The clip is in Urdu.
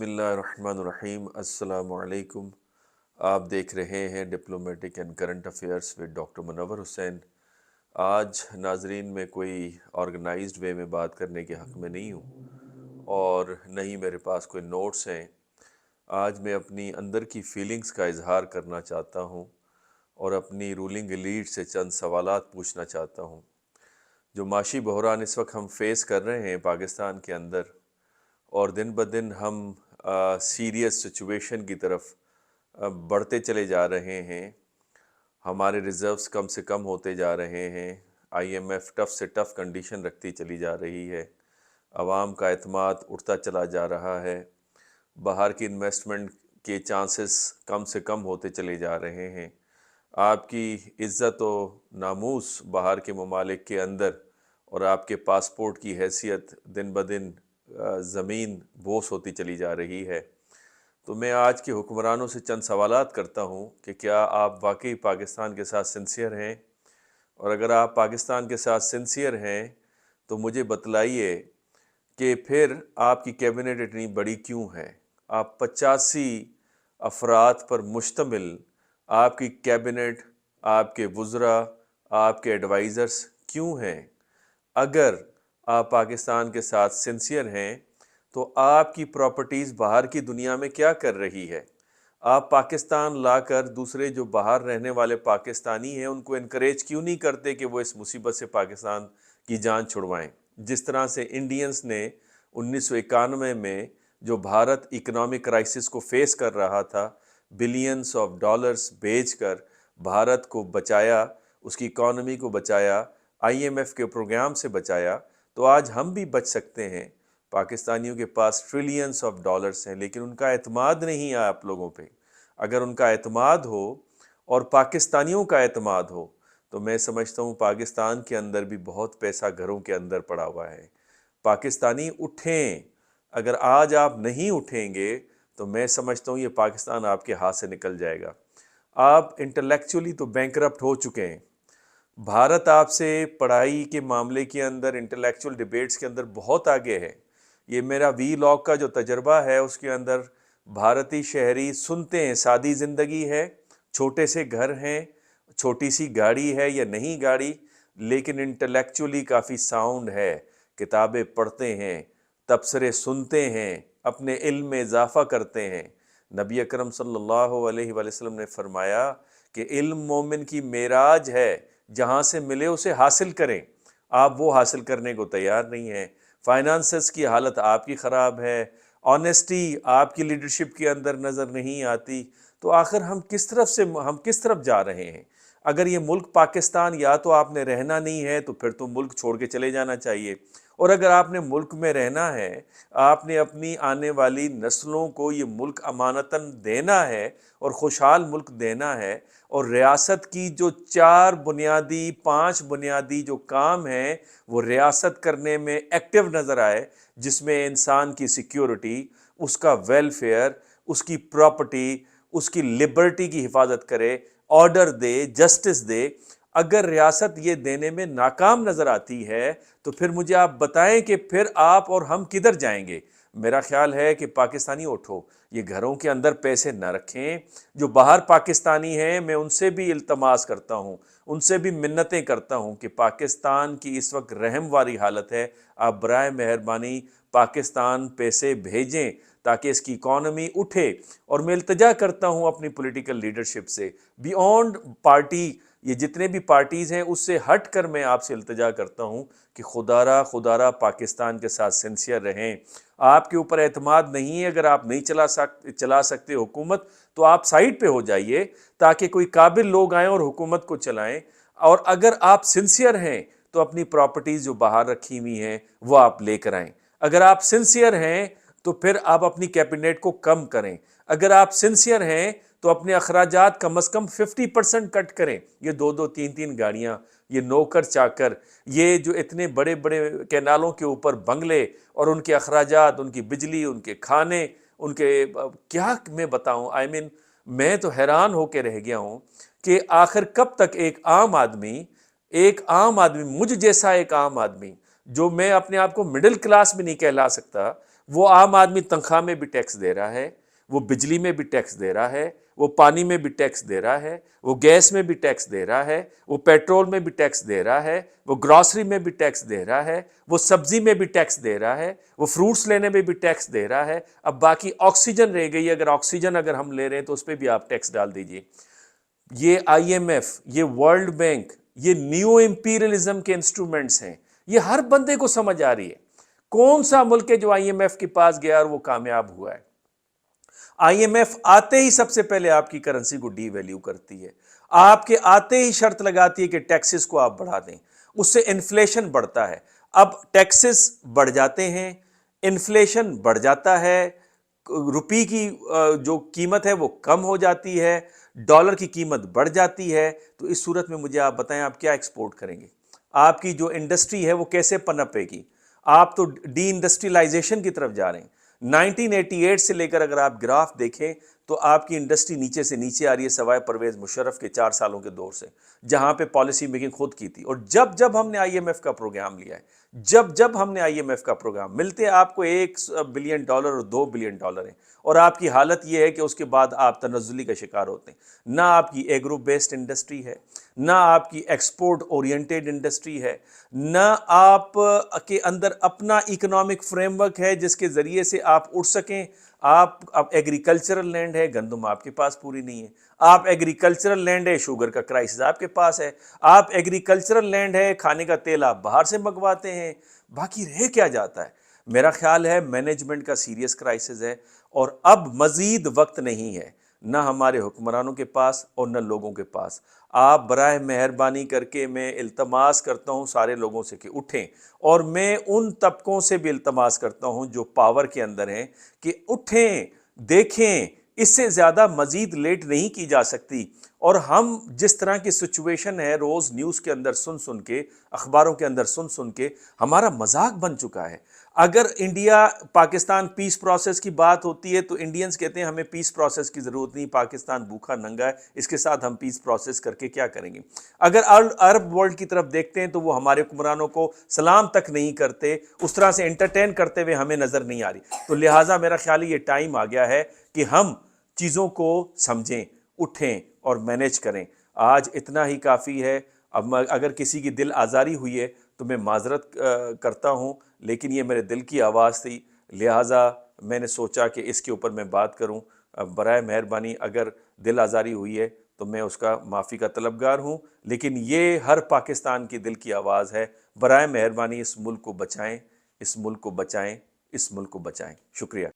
بسم اللہ الرحمن الرحیم۔ السلام علیکم۔ آپ دیکھ رہے ہیں diplomatic and current affairs with doctor Munawar Hussain. آج ناظرین میں کوئی آرگنائزڈ وے میں بات کرنے کے حق میں نہیں ہوں اور نہ ہی میرے پاس کوئی نوٹس ہیں۔ آج میں اپنی اندر کی فیلنگز کا اظہار کرنا چاہتا ہوں اور اپنی رولنگ ایلیٹ سے چند سوالات پوچھنا چاہتا ہوں۔ جو معاشی بحران اس وقت ہم فیس کر رہے ہیں پاکستان کے اندر، اور دن بدن ہم سیریس سچویشن کی طرف بڑھتے چلے جا رہے ہیں، ہمارے ریزروز کم سے کم ہوتے جا رہے ہیں، آئی ایم ایف ٹف سے ٹف کنڈیشن رکھتی چلی جا رہی ہے، عوام کا اعتماد اٹھتا چلا جا رہا ہے، باہر کی انویسٹمنٹ کے چانسز کم سے کم ہوتے چلے جا رہے ہیں، آپ کی عزت و ناموس باہر کے ممالک کے اندر اور آپ کے پاسپورٹ کی حیثیت دن بدن زمین بوس ہوتی چلی جا رہی ہے۔ تو میں آج کے حکمرانوں سے چند سوالات کرتا ہوں کہ کیا آپ واقعی پاکستان کے ساتھ سنسیئر ہیں، اور اگر آپ پاکستان کے ساتھ سنسیئر ہیں تو مجھے بتلائیے کہ پھر آپ کی کیبنٹ اتنی بڑی کیوں ہے؟ آپ 85 افراد پر مشتمل آپ کی کیبنٹ، آپ کے وزراء، آپ کے ایڈوائزرز کیوں ہیں؟ اگر آپ پاکستان کے ساتھ سنسیئر ہیں تو آپ کی پراپرٹیز باہر کی دنیا میں کیا کر رہی ہے؟ آپ پاکستان لا کر دوسرے جو باہر رہنے والے پاکستانی ہیں ان کو انکریج کیوں نہیں کرتے کہ وہ اس مصیبت سے پاکستان کی جان چھڑوائیں؟ جس طرح سے انڈینز نے 1991 میں جو بھارت اکنامک کرائسس کو فیس کر رہا تھا، بلینز آف ڈالرز بیچ کر بھارت کو بچایا، اس کی اکانومی کو بچایا، آئی ایم ایف کے پروگرام سے بچایا، تو آج ہم بھی بچ سکتے ہیں۔ پاکستانیوں کے پاس ٹریلینز آف ڈالرز ہیں لیکن ان کا اعتماد نہیں ہے آپ لوگوں پہ۔ اگر ان کا اعتماد ہو اور پاکستانیوں کا اعتماد ہو تو میں سمجھتا ہوں پاکستان کے اندر بھی بہت پیسہ گھروں کے اندر پڑا ہوا ہے۔ پاکستانی اٹھیں، اگر آج آپ نہیں اٹھیں گے تو میں سمجھتا ہوں یہ پاکستان آپ کے ہاتھ سے نکل جائے گا۔ آپ انٹلیکچولی تو بینکرپٹ ہو چکے ہیں۔ بھارت آپ سے پڑھائی کے معاملے کے اندر، انٹلیکچول ڈیبیٹس کے اندر بہت آگے ہے۔ یہ میرا وی لاگ کا جو تجربہ ہے اس کے اندر بھارتی شہری سنتے ہیں سادی زندگی ہے، چھوٹے سے گھر ہیں، چھوٹی سی گاڑی ہے یا نہیں گاڑی، لیکن انٹلیکچولی کافی ساؤنڈ ہے، کتابیں پڑھتے ہیں، تبصرے سنتے ہیں، اپنے علم میں اضافہ کرتے ہیں۔ نبی اکرم صلی اللہ علیہ وآلہ وسلم نے فرمایا کہ علم مومن کی معراج ہے، جہاں سے ملے اسے حاصل کریں۔ آپ وہ حاصل کرنے کو تیار نہیں ہیں۔ فائنانسز کی حالت آپ کی خراب ہے، آنیسٹی آپ کی لیڈرشپ کے اندر نظر نہیں آتی، تو آخر ہم کس طرف جا رہے ہیں؟ اگر یہ ملک پاکستان یا تو آپ نے رہنا نہیں ہے تو پھر تو ملک چھوڑ کے چلے جانا چاہیے، اور اگر آپ نے ملک میں رہنا ہے، آپ نے اپنی آنے والی نسلوں کو یہ ملک امانتاً دینا ہے اور خوشحال ملک دینا ہے، اور ریاست کی جو 5 بنیادی جو کام ہیں وہ ریاست کرنے میں ایکٹیو نظر آئے، جس میں انسان کی سیکیورٹی، اس کا ویلفیئر، اس کی پراپرٹی، اس کی لبرٹی کی حفاظت کرے، آرڈر دے، جسٹس دے، اگر ریاست یہ دینے میں ناکام نظر آتی ہے تو پھر مجھے آپ بتائیں کہ پھر آپ اور ہم کدھر جائیں گے؟ میرا خیال ہے کہ پاکستانی اٹھو، یہ گھروں کے اندر پیسے نہ رکھیں۔ جو باہر پاکستانی ہیں میں ان سے بھی التماس کرتا ہوں، ان سے بھی منتیں کرتا ہوں کہ پاکستان کی اس وقت رحم واری حالت ہے، آپ برائے مہربانی پاکستان پیسے بھیجیں تاکہ اس کی اکانومی اٹھے۔ اور میں التجا کرتا ہوں اپنی پولیٹیکل لیڈرشپ سے، بیونڈ پارٹی، یہ جتنے بھی پارٹیز ہیں اس سے ہٹ کر میں آپ سے التجا کرتا ہوں کہ خدا را پاکستان کے ساتھ سنسیئر رہیں۔ آپ کے اوپر اعتماد نہیں ہے، اگر آپ نہیں چلا سکتے حکومت تو آپ سائیڈ پہ ہو جائیے تاکہ کوئی قابل لوگ آئیں اور حکومت کو چلائیں۔ اور اگر آپ سنسیئر ہیں تو اپنی پراپرٹیز جو باہر رکھی ہوئی ہیں وہ آپ لے کر آئیں۔ اگر آپ سنسیئر ہیں تو پھر آپ اپنی کیبنٹ کو کم کریں۔ اگر آپ سنسیئر ہیں تو اپنے اخراجات کم از کم 50% کٹ کریں۔ یہ 2 3 گاڑیاں، یہ نوکر چاکر، یہ جو اتنے بڑے بڑے کینالوں کے اوپر بنگلے اور ان کے اخراجات، ان کی بجلی، ان کے کھانے، ان کے کیا میں بتاؤں، میں تو حیران ہو کے رہ گیا ہوں کہ آخر کب تک ایک عام آدمی، مجھ جیسا ایک عام آدمی، جو میں اپنے آپ کو مڈل کلاس بھی نہیں کہلا سکتا، وہ عام آدمی تنخواہ میں بھی ٹیکس دے رہا ہے، وہ بجلی میں بھی ٹیکس دے رہا ہے، وہ پانی میں بھی ٹیکس دے رہا ہے، وہ گیس میں بھی ٹیکس دے رہا ہے، وہ پیٹرول میں بھی ٹیکس دے رہا ہے، وہ گراسری میں بھی ٹیکس دے رہا ہے، وہ سبزی میں بھی ٹیکس دے رہا ہے، وہ فروٹس لینے میں بھی ٹیکس دے رہا ہے۔ اب باقی آکسیجن رہ گئی، اگر آکسیجن اگر ہم لے رہے ہیں تو اس پہ بھی آپ ٹیکس ڈال دیجئے۔ یہ آئی ایم ایف، یہ ورلڈ بینک، یہ نیو امپیریلزم کے انسٹرومنٹس ہیں، یہ ہر بندے کو سمجھ آ رہی ہے۔ کون سا ملک ہے جو آئی ایم ایف کے پاس گیا اور وہ کامیاب ہوا ہے؟ آئی ایم ایف آتے ہی سب سے پہلے آپ کی کرنسی کو ڈی ویلیو کرتی ہے، آپ کے آتے ہی شرط لگاتی ہے کہ ٹیکسز کو آپ بڑھا دیں، اس سے انفلیشن بڑھتا ہے۔ اب ٹیکسز بڑھ جاتے ہیں، انفلیشن بڑھ جاتا ہے، روپی کی جو قیمت ہے وہ کم ہو جاتی ہے، ڈالر کی قیمت بڑھ جاتی ہے، تو اس صورت میں مجھے آپ بتائیں آپ کیا ایکسپورٹ کریں گے؟ آپ کی جو انڈسٹری ہے وہ کیسے پنپے گی؟ آپ تو ڈی انڈسٹریلائزیشن کی طرف جا رہے ہیں۔ 1988 سے لے کر اگر آپ گراف دیکھیں تو آپ کی انڈسٹری نیچے سے نیچے آ رہی ہے، سوائے پرویز مشرف کے 4 سالوں کے دور سے، جہاں پہ پالیسی میکنگ خود کی تھی۔ اور جب ہم نے آئی ایم ایف کا پروگرام لیا ہے، جب ہم نے آئی ایم ایف کا پروگرام، ملتے آپ کو $1 بلین اور $2 بلین ہیں، اور آپ کی حالت یہ ہے کہ اس کے بعد آپ تنزلی کا شکار ہوتے ہیں۔ نہ آپ کی ایگرو بیسڈ انڈسٹری ہے، نہ آپ کی ایکسپورٹ اورینٹیڈ انڈسٹری ہے، نہ آپ کے اندر اپنا اکنامک فریم ورک ہے جس کے ذریعے سے آپ اٹھ سکیں۔ آپ اب ایگریکلچرل لینڈ ہے، گندم آپ کے پاس پوری نہیں ہے۔ آپ ایگریکلچرل لینڈ ہے، شوگر کا کرائسس آپ کے پاس ہے۔ آپ ایگریکلچرل لینڈ ہے، کھانے کا تیل آپ باہر سے منگواتے ہیں، باقی رہ کیا جاتا ہے؟ میرا خیال ہے مینجمنٹ کا سیریس کرائسس ہے، اور اب مزید وقت نہیں ہے، نہ ہمارے حکمرانوں کے پاس اور نہ لوگوں کے پاس۔ آپ برائے مہربانی کر کے، میں التماس کرتا ہوں سارے لوگوں سے کہ اٹھیں، اور میں ان طبقوں سے بھی التماس کرتا ہوں جو پاور کے اندر ہیں کہ اٹھیں، دیکھیں، اس سے زیادہ مزید لیٹ نہیں کی جا سکتی۔ اور ہم جس طرح کی سچویشن ہے روز نیوز کے اندر سن کے، اخباروں کے اندر سن کے، ہمارا مذاق بن چکا ہے۔ اگر انڈیا پاکستان پیس پروسیس کی بات ہوتی ہے تو انڈینز کہتے ہیں ہمیں پیس پروسیس کی ضرورت نہیں، پاکستان بھوکا ننگا ہے، اس کے ساتھ ہم پیس پروسیس کر کے کیا کریں گے؟ اگر عرب ورلڈ کی طرف دیکھتے ہیں تو وہ ہمارے حکمرانوں کو سلام تک نہیں کرتے، اس طرح سے انٹرٹین کرتے ہوئے ہمیں نظر نہیں آ رہی۔ تو لہٰذا میرا خیال ہے یہ ٹائم آ گیا ہے کہ ہم چیزوں کو سمجھیں، اٹھیں اور مینیج کریں۔ آج اتنا ہی کافی ہے۔ اب اگر کسی کی دل آزاری ہوئی ہے تو میں معذرت کرتا ہوں، لیکن یہ میرے دل کی آواز تھی، لہٰذا میں نے سوچا کہ اس کے اوپر میں بات کروں۔ برائے مہربانی اگر دل آزاری ہوئی ہے تو میں اس کا معافی کا طلبگار ہوں، لیکن یہ ہر پاکستان کی دل کی آواز ہے۔ برائے مہربانی اس ملک کو بچائیں، اس ملک کو بچائیں، اس ملک کو بچائیں۔ شکریہ۔